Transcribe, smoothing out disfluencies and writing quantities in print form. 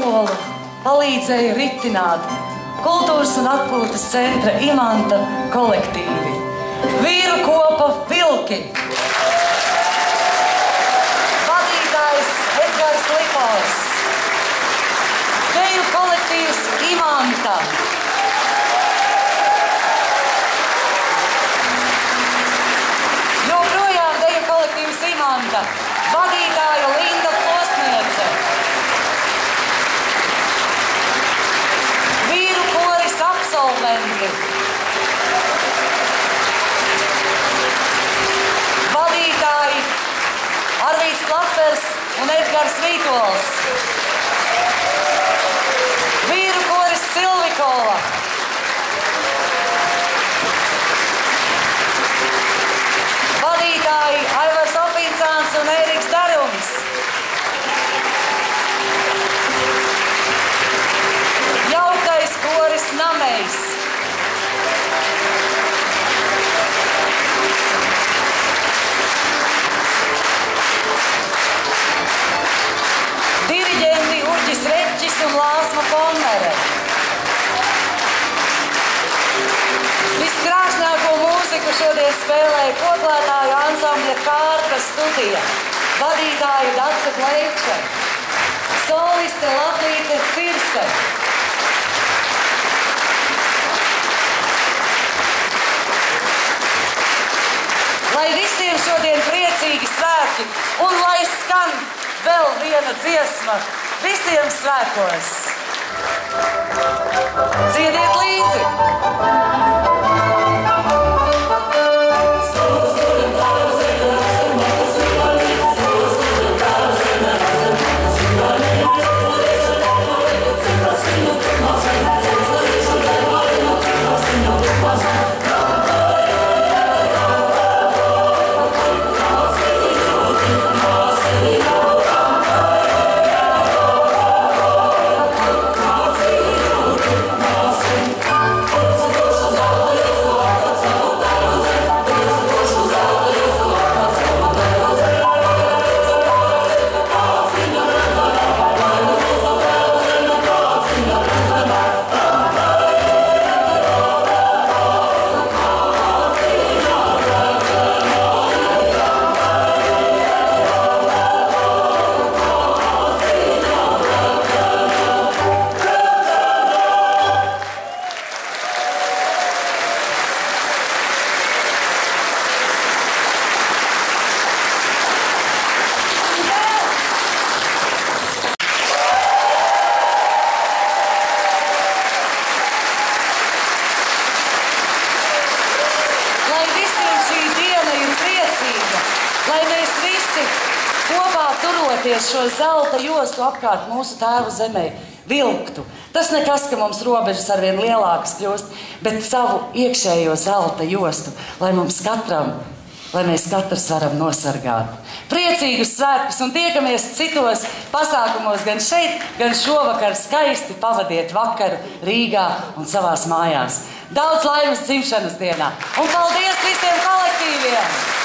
veikolu palīdzēja ritināt kultūras un atpūtas centra Imanta kolektīvi. Vīru kopa Vilki. Vadītājs Edgars Lipovs. Deju kolektīvs Imanta. Joprojām deju kolektīvs Imanta. Vadītāja Linda Plosniece. Vīru koris absolventi. Vadītāji Arvīds Klapers un Edgars Vītols. Vīru koris Silvikova. Vadītāji Aivars Opincāns un Ēriks Darums. Jaukais koris Namejs. Diriģenti Uģis Reķis un Lāsma Polmere. Viskrāšņāko mūziku šodien spēlēja koklētāju ansambļa Kārta studija. Vadītāja Dace Kleiče. Soliste Latvīte Cirse. Lai visiem šodien priecīgi svētki un lai skan vēl viena dziesma visiem svētkos. Dziediet līdzi! Šo zelta jostu apkārt mūsu tēvu zemē vilktu. Tas nekas, ka mums robežas arvien lielākas kļūst, bet savu iekšējo zelta jostu, lai mums katram, lai mēs katrs varam nosargāt. Priecīgus svētkus un tiekamies citos pasākumos gan šeit, gan šovakar skaisti pavadiet vakaru Rīgā un savās mājās. Daudz laimes dzimšanas dienā un paldies visiem kolektīviem!